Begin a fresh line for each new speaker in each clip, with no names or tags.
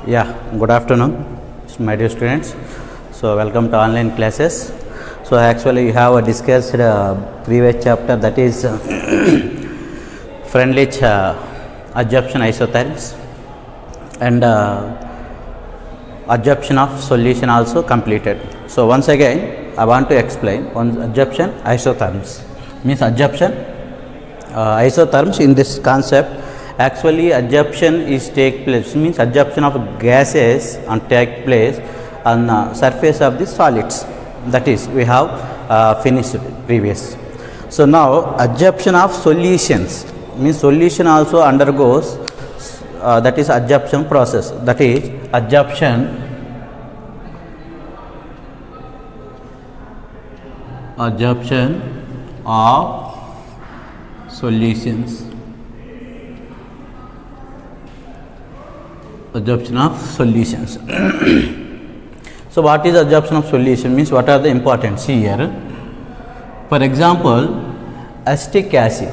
Yeah, good afternoon, my dear students. So, welcome to online classes. So, actually, we have discussed previous chapter, that is Freundlich adsorption isotherms, and adsorption of solution also completed. So, once again, I want to explain one adsorption isotherms means adsorption isotherms. In this concept, actually adsorption is take place means adsorption of gases and take place on the surface of the solids, that is we have finished previous. So now adsorption of solutions means solution also undergoes that is adsorption process, that is adsorption of solutions. Adsorption of solutions. So what is adsorption of solution means what are the importance here? For example, acetic acid.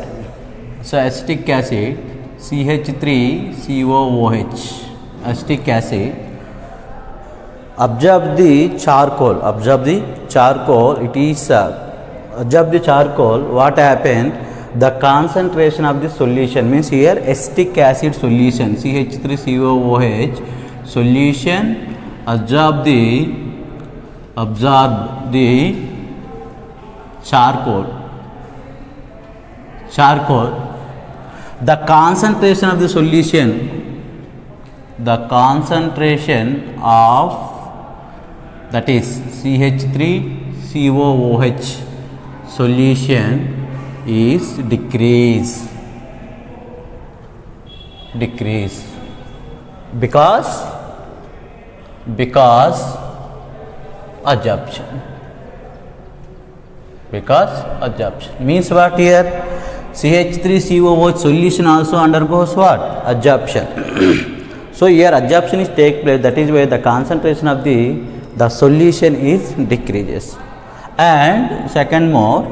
So acetic acid CH3COOH, acetic acid absorb the charcoal, it is absorb the charcoal. What happened? The concentration of the solution means here acetic acid solution CH3COOH solution absorb the charcoal. The concentration of the solution, that is CH3COOH solution is decrease because adsorption means what here? CH3COOH solution also undergoes what? Adsorption. So here adsorption is take place, that is where the concentration of the solution is decreases. And second more,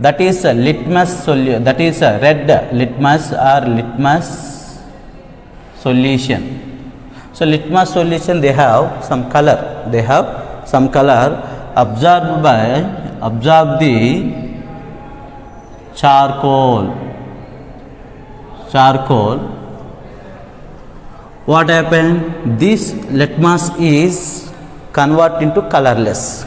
that is a litmus solution, that is a red litmus or litmus solution. So litmus solution, they have some color, absorb the charcoal. What happened? This litmus is converted into colorless.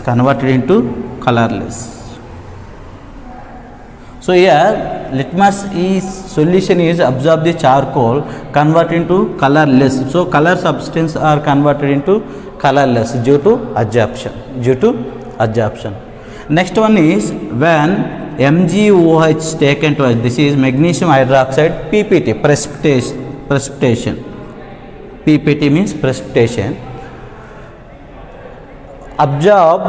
So here litmus solution is absorb the charcoal, convert into colorless. So color substance are converted into colorless due to adsorption. Next one is when MgOH taken twice. This is magnesium hydroxide PPT, precipitation. PPT means precipitation. Absorb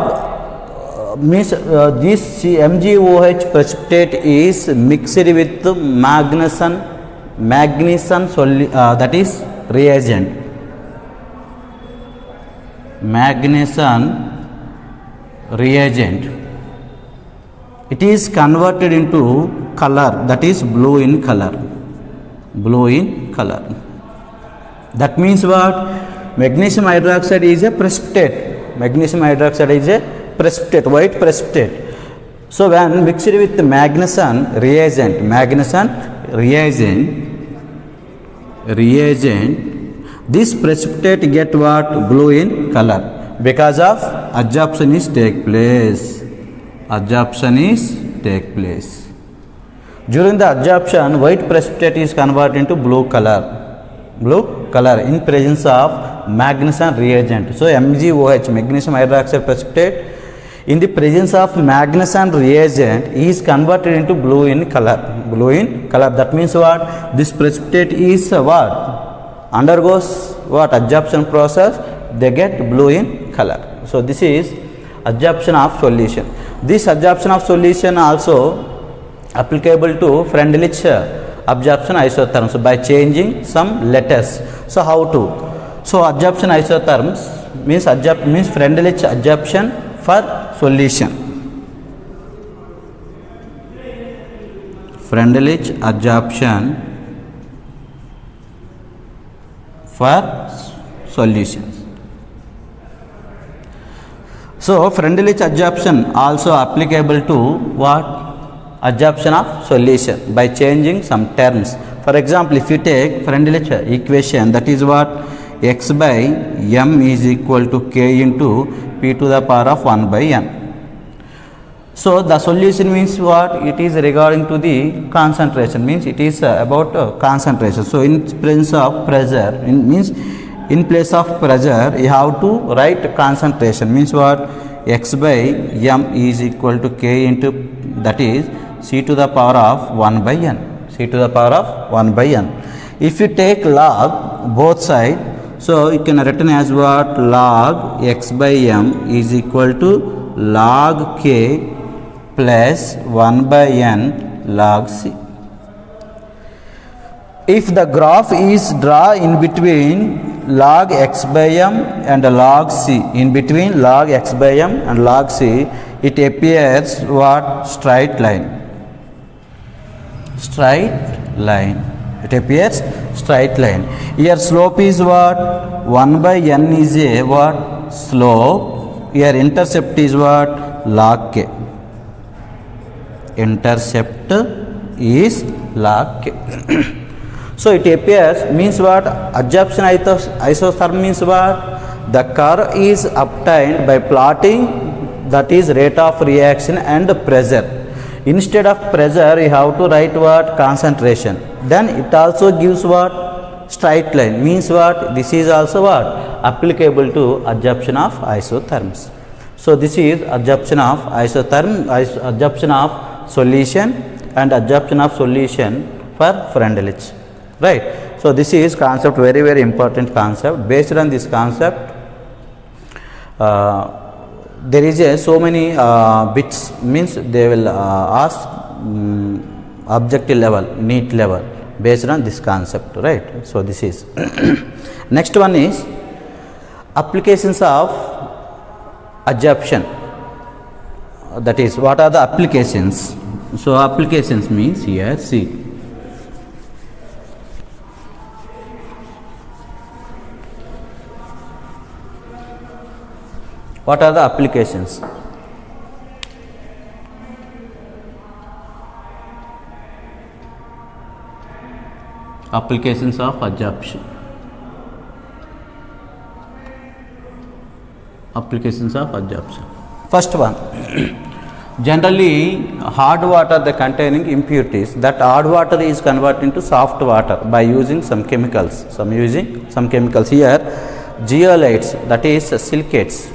means this MgOH precipitate is mixed with magnesium that is reagent. It is converted into color, that is blue in color. That means what? Magnesium hydroxide is a precipitate. White precipitate. So when mixed with magnesium reagent, this precipitate get what? Blue in color because of adsorption is take place. During the adsorption, white precipitate is converted into blue color in presence of magnesium reagent. So MgOH, magnesium hydroxide precipitate, in the presence of magnesium reagent is converted into blue in color. That means what? This precipitate is what? Undergoes what? Adsorption process. They get blue in color. So this is adsorption of solution. This adsorption of solution also applicable to Freundlich absorption isotherms by changing some letters. So how to? So adsorption isotherms means Freundlich adsorption for solution. Freundlich adsorption for solutions. So Friendly's adsorption also applicable to what? Adsorption of solution by changing some terms. For example, if you take Friendly's equation, that is what? X by m is equal to k into p to the power of 1 by n. So the solution means what? It is regarding to the concentration, means it is about concentration. So in presence of pressure, means in place of pressure you have to write concentration, means what? X by m is equal to k into, that is c to the power of 1 by n, c to the power of 1 by n. If you take log both sides, so you can written as what? Log x by m is equal to log k plus 1 by n log c. If the graph is drawn in between log x by m and log c, in between log x by m and log c, it appears what? Straight line. Straight line. It appears straight line. Here slope is what? 1 by n is a what? Slope. Here intercept is what? Log k. Intercept is log k. So it appears, means what? Adsorption isotherm means what? The curve is obtained by plotting, that is rate of reaction and pressure. Instead of pressure you have to write what? Concentration. Then it also gives what? Straight line, means what? This is also what? Applicable to adsorption of isotherms. So this is adsorption of isotherm, adsorption of solution and adsorption of solution for Freundlich. Right. So this is concept, very very important concept. Based on this concept, there is so many bits, means they will ask objective level, NEET level, based on this concept, right? So this is next one is applications of adsorption. That is, what are the applications? So applications means here, see. What are the applications? Applications of adsorption. Applications of adsorption. First one, generally hard water they containing impurities, that hard water is converted into soft water by using some chemicals. Here zeolites, that is silicates.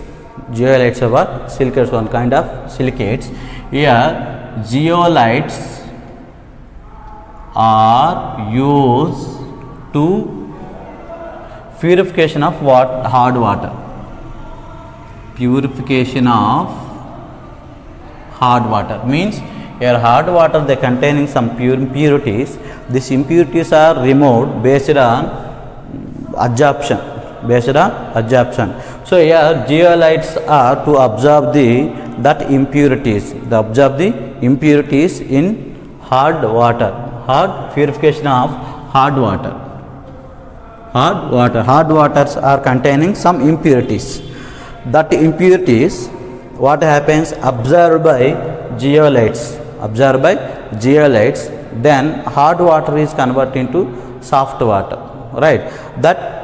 Zeolites are what? Silicates, one kind of silicates. Here zeolites are used to purification of what? Hard water. Purification of hard water means here hard water they containing some impurities. These impurities are removed based on adsorption. So here zeolites are to absorb that impurities. They absorb the impurities in hard water. Hard purification of hard water. Hard waters are containing some impurities. That impurities, what happens? Absorbed by zeolites. Then hard water is converted into soft water. Right. That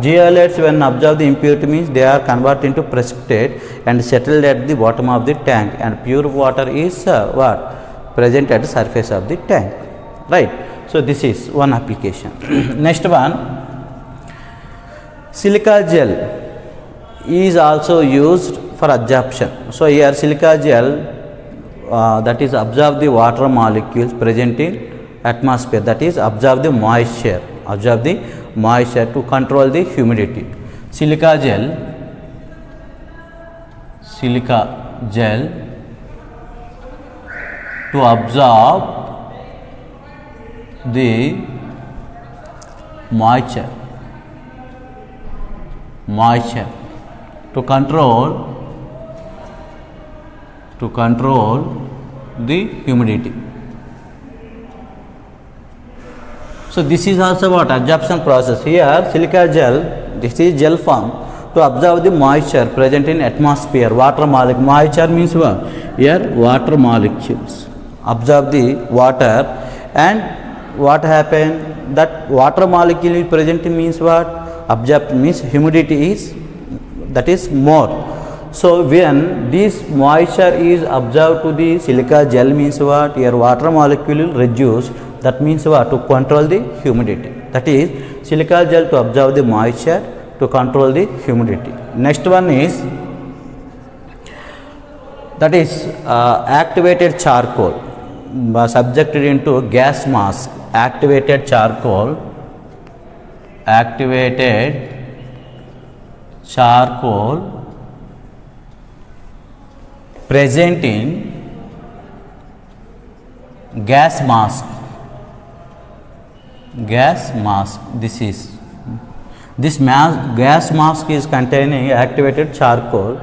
zeolites, when absorb the impurity, means they are converted into precipitate and settled at the bottom of the tank, and pure water is what? Present at the surface of the tank. Right. So this is one application. Next one, silica gel is also used for adsorption. So here silica gel, that is absorb the water molecules present in atmosphere, that is absorb the moisture to control the humidity. Silica gel to absorb the moisture to control the humidity. So this is also what absorption process. Here silica gel, this is gel form to absorb the moisture present in atmosphere. Water molecule, moisture means what? Here water molecules absorb the water, and what happened, that water molecule is present means what? Absorb means humidity is, that is more. So when this moisture is absorbed to the silica gel means what? Here water molecule will reduce, that means what? To control the humidity. That is silica gel to absorb the moisture to control the humidity. Next one is, that is activated charcoal subjected into gas mask. Activated charcoal present in gas mask. This gas mask is containing activated charcoal.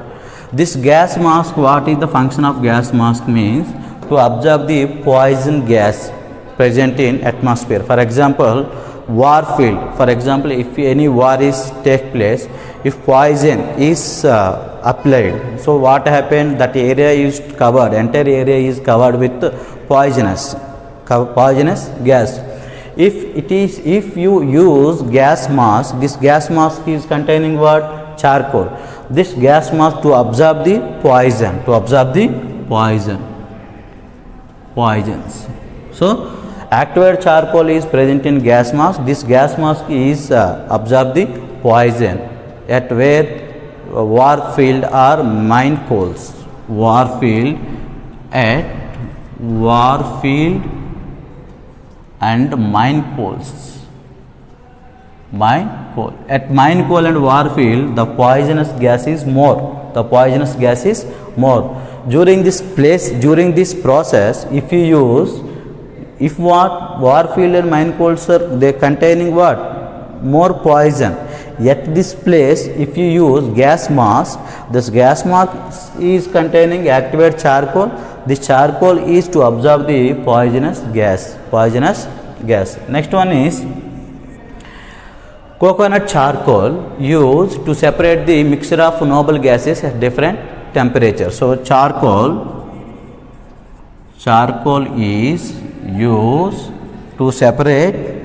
This gas mask, what is the function of gas mask means? To absorb the poison gas present in atmosphere. For example, war field. For example, if any war is take place, if poison is applied, so what happened? That area is covered, entire area is covered with poisonous gas. If you use gas mask, this gas mask is containing what? Charcoal. This gas mask to absorb the poisons. So activated charcoal is present in gas mask. This gas mask is absorb the poison at where war field or mine coals. War field and mine coals. At mine coal and war field, the poisonous gas is more. During this process, if war field and mine coals are they containing what? More poison. At this place, if you use gas mask, this gas mask is containing activated charcoal. This charcoal is to absorb the poisonous gas. Next one is coconut charcoal used to separate the mixture of noble gases at different temperatures. So charcoal is used to separate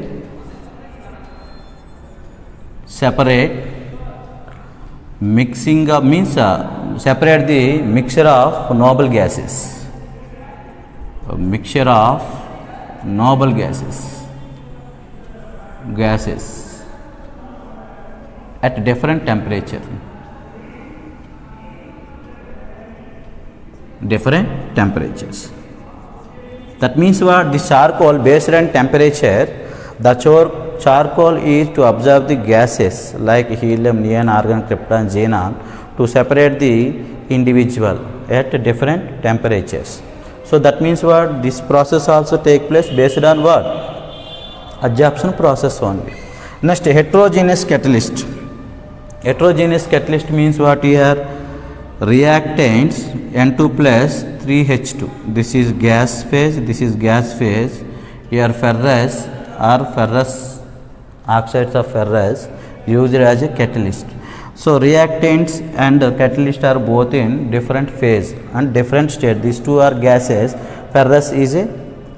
mixing of means separate the mixture of noble gases. Gases at different temperature. That means what? The charcoal based on temperature, the charcoal is to absorb the gases like helium, neon, argon, krypton, xenon to separate the individual at different temperatures. So that means what? This process also take place based on what? Absorption process only. Next, heterogeneous catalyst. Heterogeneous catalyst means what here? Reactants N2 plus 3H2. This is gas phase. Here ferrous oxides of ferrous used as a catalyst. So reactants and catalyst are both in different phase and different state. These two are gases. Ferrous is a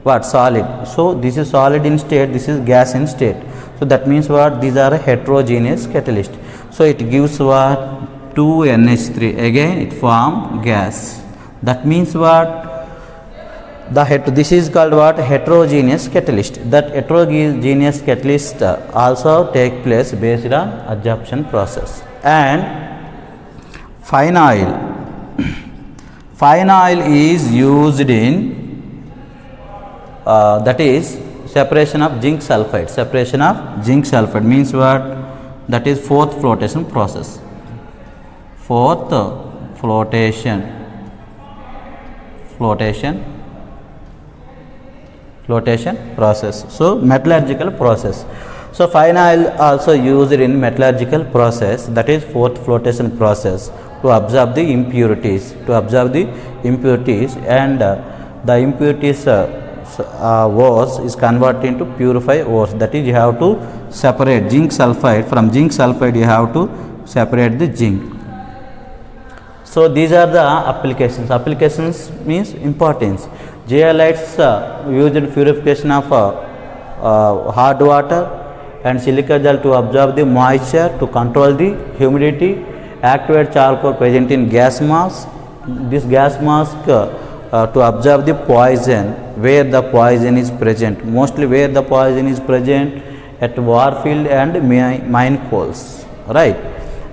what? Solid. So this is solid in state, this is gas in state. So that means what? These are a heterogeneous catalyst. So it gives what? 2NH3. Again it form gas. That means what? This is called what? Heterogeneous catalyst. That heterogeneous catalyst also take place based on absorption process. And fine oil is used in that is separation of zinc sulfide. Means what? That is fourth flotation process. Flotation process. So metallurgical process. So fine oil also used in metallurgical process, that is fourth flotation process, to absorb the impurities, and the impurities ores is converted into purified ores. That is, you have to separate zinc sulfide. From zinc sulfide you have to separate the zinc. So these are the applications. Applications means importance. Zeolites used in purification of hard water and silica gel to absorb the moisture, to control the humidity. Activated charcoal present in gas mask. This gas mask to absorb the poison where the poison is present. Mostly where the poison is present, at warfield and mine coals, right?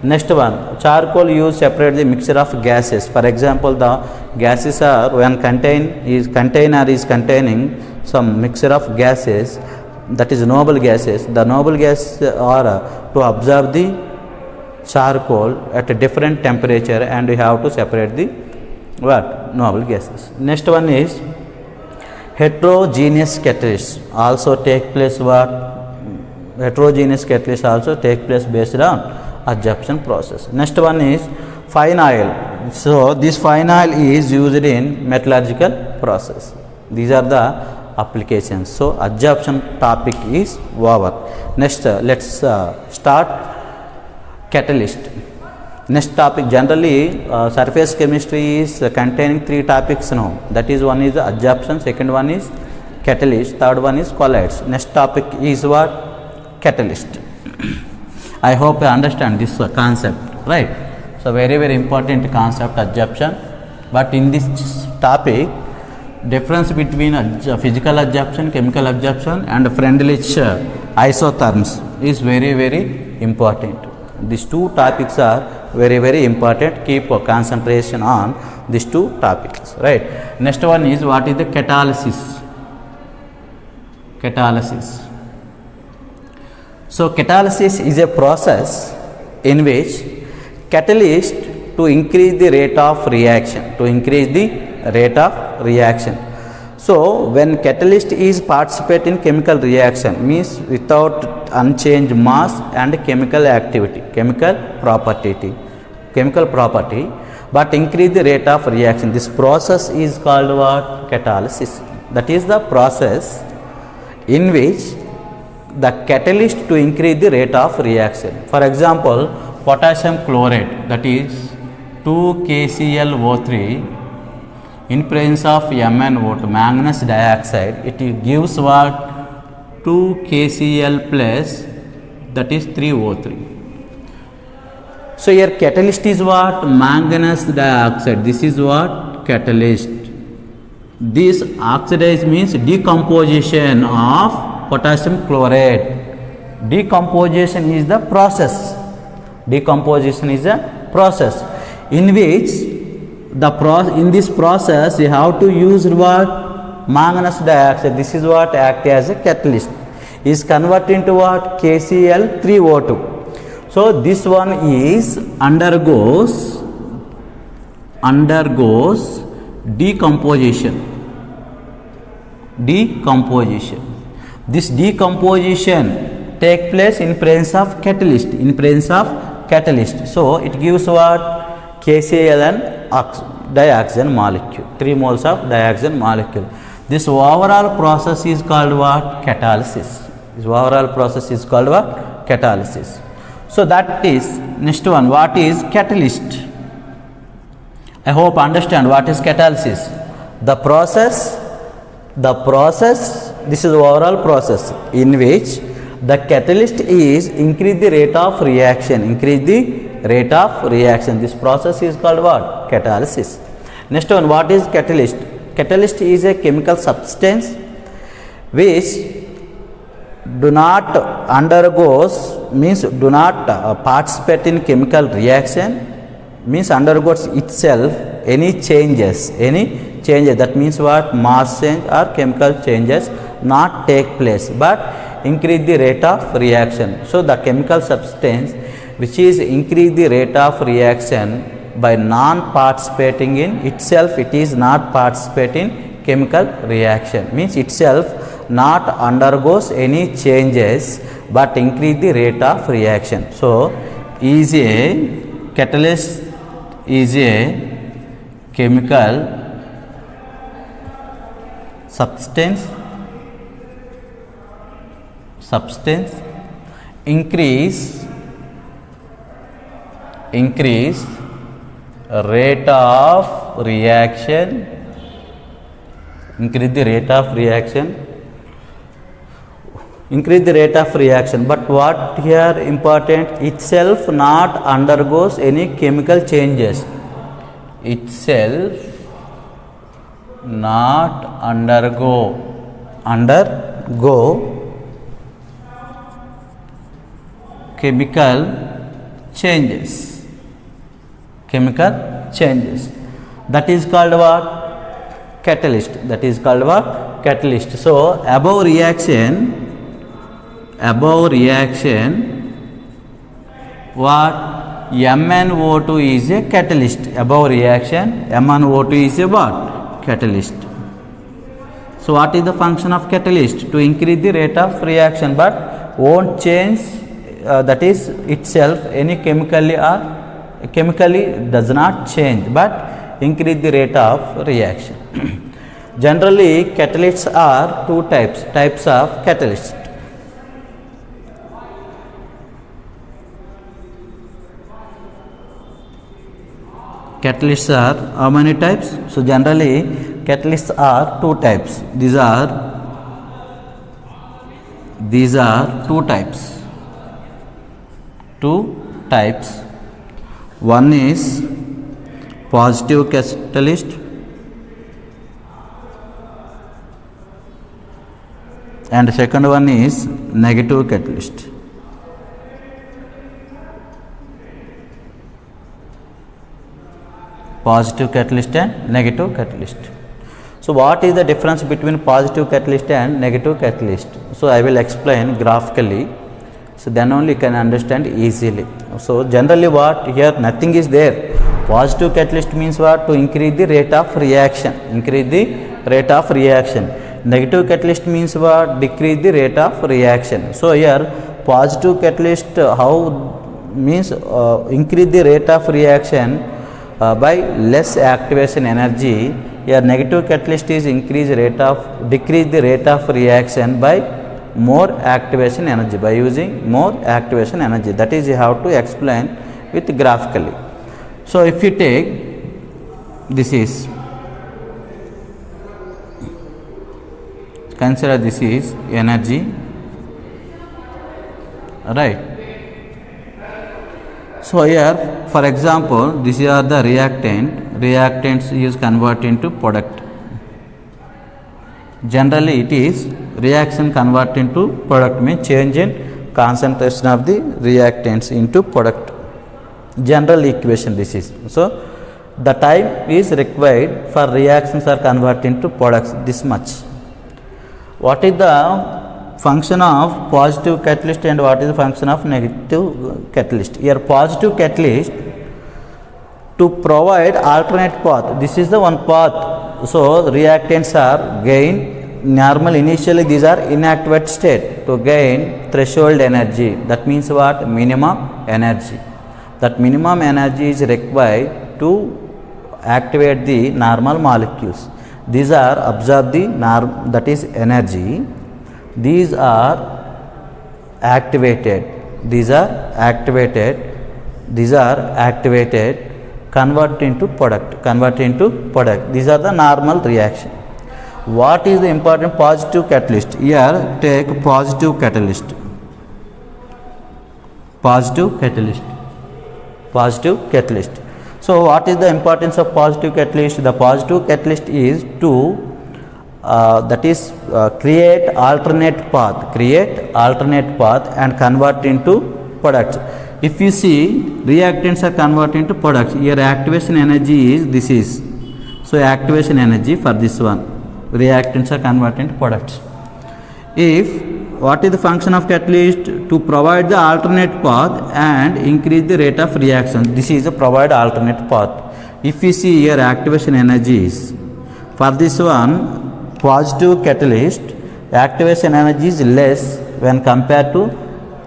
Next one, charcoal use separate the mixture of gases. For example, the gases are when container is containing some mixture of gases, that is noble gases. The noble gases are to absorb the charcoal at a different temperature, and we have to separate the what noble gases. Next one is heterogeneous catalysts also take place. What heterogeneous catalysts also take place based on adsorption process. Next one is fine oil. So this fine oil is used in metallurgical process. These are the applications. So adsorption topic is over. Next let's start catalyst. Next topic, generally surface chemistry is containing 3 topics now. That is, one is adsorption, second one is catalyst, third one is colloids. Next topic is what? Catalyst. I hope you understand this concept, right? So very important concept, adsorption. But in this topic, difference between physical adsorption, chemical adsorption and Freundlich isotherms is very important. These 2 topics are very important. Keep concentration on these 2 topics, right? Next one is what is the catalysis. So catalysis is a process in which catalyst to increase the rate of reaction. So when catalyst is participate in chemical reaction, means without unchanged mass and chemical property, but increase the rate of reaction. This process is called what? Catalysis. That is the process in which the catalyst to increase the rate of reaction. For example, potassium chloride, that is 2KClO3 in presence of MnO2, manganese dioxide, it gives what? 2KCl plus, that is 3O3. So here catalyst is what? Manganese dioxide. This is what? Catalyst. This oxidize means decomposition of potassium chloride. Decomposition is the process. In which in this process you have to use what? Manganese dioxide. This is what act as a catalyst. Is converted into what? KCl3O2. So this one is undergoes decomposition. This decomposition take place in presence of catalyst. So it gives what? KCl and dioxide molecule, 3 moles of dioxide molecule. This overall process is called what? Catalysis. So that is next one. What is catalyst? I hope understand what is catalysis. The process. This is the overall process in which the catalyst is increase the rate of reaction. This process is called what? Catalysis. Next one, what is catalyst? Catalyst is a chemical substance which do not participate in chemical reaction, means undergoes itself any changes. That means what? Mass change or chemical changes not take place, but increase the rate of reaction. So the chemical substance which is increase the rate of reaction by non-participating in itself, it is not participating chemical reaction, means itself not undergoes any changes but increase the rate of reaction. So catalyst is a chemical substance substance, increase rate of reaction, increase the rate of reaction, but what here important, itself not undergoes any chemical changes, itself not undergo chemical changes, that is called what? Catalyst. So above reaction what? MnO2 is a catalyst. Above reaction MnO2 is a what? Catalyst. So what is the function of catalyst? To increase the rate of reaction, but won't change that is itself any chemically does not change, but increase the rate of reaction. Generally catalysts are two types of catalysts. Catalysts are how many types? So generally catalysts are two types. These are two types. One is positive catalyst and second one is negative catalyst. Positive catalyst and negative catalyst. So what is the difference between positive catalyst and negative catalyst? So I will explain graphically, so then only you can understand easily. So generally what here, nothing is there. Positive catalyst means what? To increase the rate of reaction, negative catalyst means what? Decrease the rate of reaction. So here positive catalyst how means increase the rate of reaction by less activation energy. Here negative catalyst is decrease the rate of reaction by more activation energy, by using more activation energy. That is you have to explain with graphically. So if you take this is, consider this is energy, right? So here for example this is the reactants is converted into product. Generally it is reaction converted into product, means change in concentration of the reactants into product. General equation this is. So the time is required for reactions are converted into products, this much. What is the function of positive catalyst and what is the function of negative catalyst? Here positive catalyst to provide alternate path, this is the one path. So reactants are gained normal, initially these are inactivated state, to gain threshold energy, that means what? Minimum energy. That minimum energy is required to activate the normal molecules. These are absorb the that is energy, these are activated, convert into product. These are the normal reaction. What is the important positive catalyst? Here take positive catalyst. So what is the importance of positive catalyst? The positive catalyst is to create alternate path and convert into products. If you see reactants are converted into products, here activation energy is this is. So activation energy for this one, reactants are converted into products. If what is the function of catalyst? To provide the alternate path and increase the rate of reaction. This is a provide alternate path. If you see here activation energies, for this one positive catalyst activation energy is less when compared to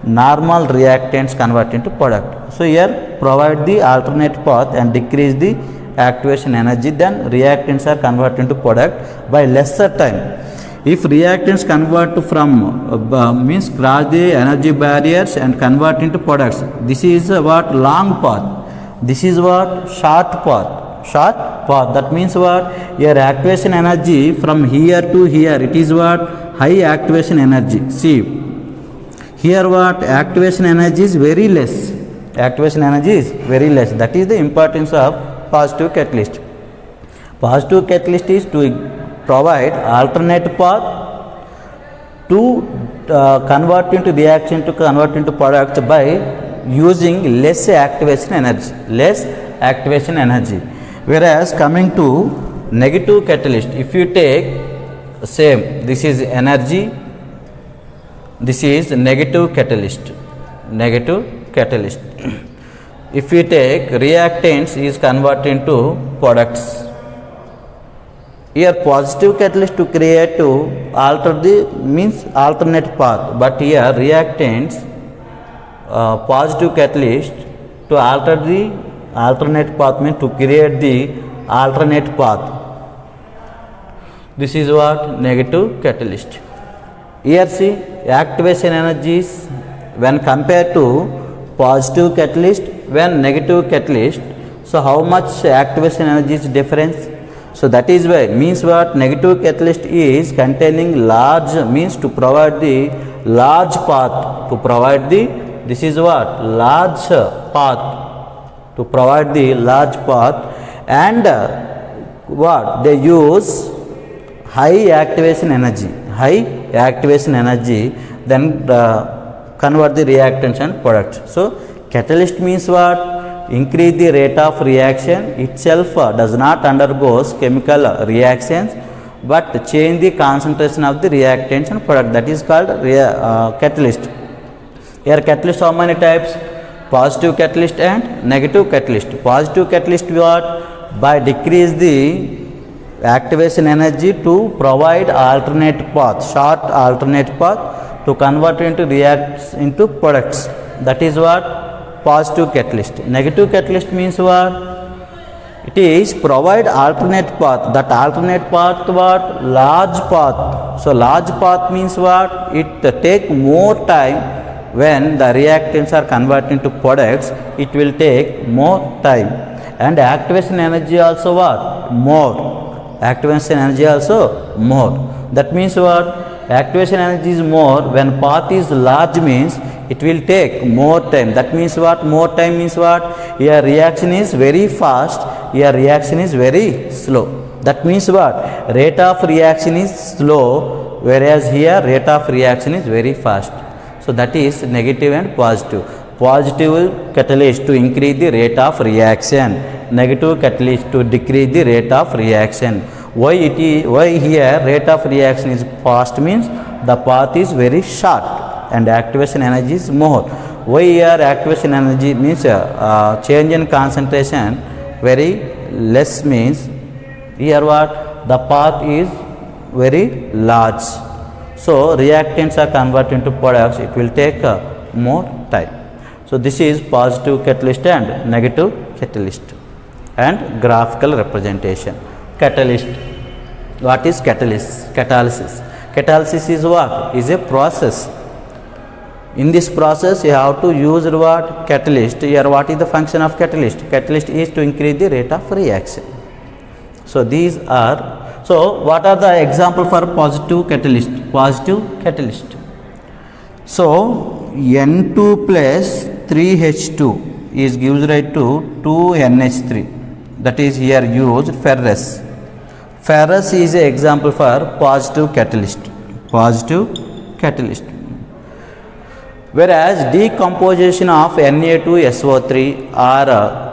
normal reactants convert into product. So here provide the alternate path and decrease the activation energy, then reactants are converted into product by lesser time. If reactants convert from means cross the energy barriers and convert into products, this is what long path. This is what short path. Short path. That means what your activation energy from here to here. It is what high activation energy. See here what activation energy is very less. Activation energy is very less. That is the importance of positive catalyst. Positive catalyst is to provide alternate path to convert into reaction to convert into product by using less activation energy. Whereas coming to negative catalyst, if you take same, this is energy, this is negative catalyst. If we take reactants is converted into products. Here positive catalyst to create to alter the means alternate path, but here reactants positive catalyst to alter the alternate path means to create the alternate path. This is what negative catalyst. Here see activation energies when compared to positive catalyst when negative catalyst. So how much activation energy is difference? So that is why means what negative catalyst is containing large means to provide the large path to provide the this is what large path to provide the large path and what they use high activation energy then convert the reactants and products. So catalyst means what increase the rate of reaction itself does not undergoes chemical reactions but change the concentration of the reactants and product, that is called catalyst. Here catalyst how many types? Positive catalyst and negative catalyst. Positive catalyst what by decrease the activation energy to provide alternate path, short alternate path to convert into reacts into products, that is what positive catalyst. Negative catalyst means what? It is provide alternate path. That alternate path what? Large path. So large path means what? It take more time when the reactants are converted into products. It will take more time and activation energy also what? More. Activation energy also more. That means what? Activation energy is more when path is large means it will take more time. That means what? More time means what? Your reaction is very fast, your reaction is very slow. That means what? Rate of reaction is slow, whereas here rate of reaction is very fast. So that is negative and positive. Positive catalyst to increase the rate of reaction, negative catalyst to decrease the rate of reaction. Why here rate of reaction is fast means the path is very short and activation energy is more. Why here activation energy means change in concentration very less means here what? The path is very large. So reactants are converted into products, it will take more time. So this is positive catalyst and negative catalyst and graphical representation. Catalyst. What is catalyst? Catalysis. Catalysis is what? Is a process. In this process you have to use what? Catalyst. Here what is the function of catalyst? Catalyst is to increase the rate of reaction. So these are, so what are the example for positive catalyst? Positive catalyst. So N2 plus 3H2 is gives rise to 2NH3. That is here used ferrous. Ferrous is an example for positive catalyst. Positive catalyst. Whereas decomposition of Na2SO3 or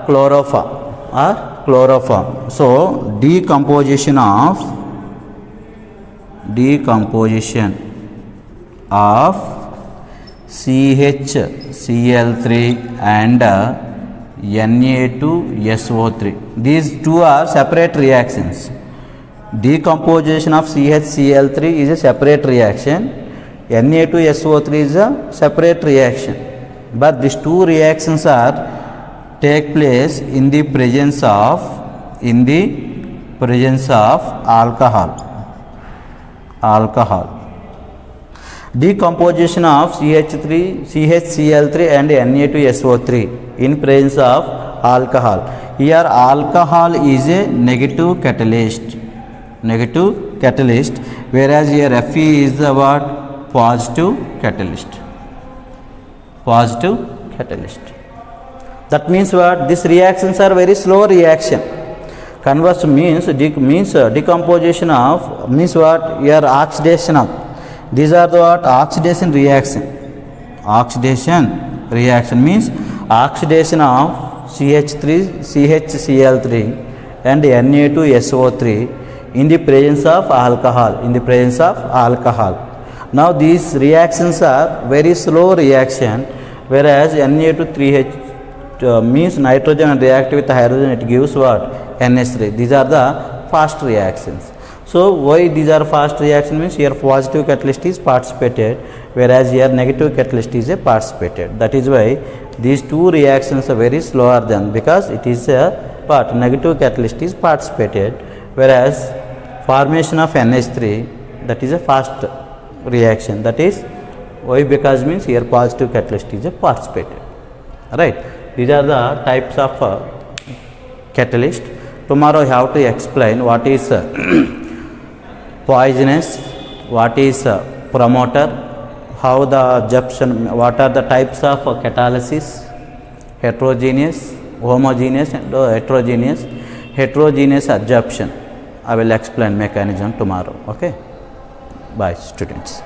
chloroform. So decomposition of CHCl3 and Na2SO3. These two are separate reactions. Decomposition of CHCl3 is a separate reaction. Na2SO3 is a separate reaction. But these two reactions are take place in the presence of alcohol. alcohol. Decomposition of CHCl3 and Na2SO3 in presence of alcohol. Here alcohol is a negative catalyst, whereas here Fe is the what? Positive catalyst. That means what? These reactions are very slow reaction. Converse means decomposition of means what? Here oxidation of. These are the what? Oxidation reaction. Oxidation reaction means oxidation of CHCl3 and Na2SO3 in the presence of alcohol. Now these reactions are very slow reaction, whereas Na2 means nitrogen and react with hydrogen, it gives what? NH3. These are the fast reactions. So why these are fast reaction means here positive catalyst is participated, whereas here negative catalyst is a participated. That is why these two reactions are very slower than, because it is a part negative catalyst is participated, whereas formation of NH3, that is a fast reaction. That is why, because means here positive catalyst is a participated. Right. These are the types of catalyst. Tomorrow I have to explain what is poisonous, what is promoter, how the adsorption, what are the types of catalysis, heterogeneous, homogeneous and heterogeneous adsorption. I will explain mechanism tomorrow. Okay. Bye students.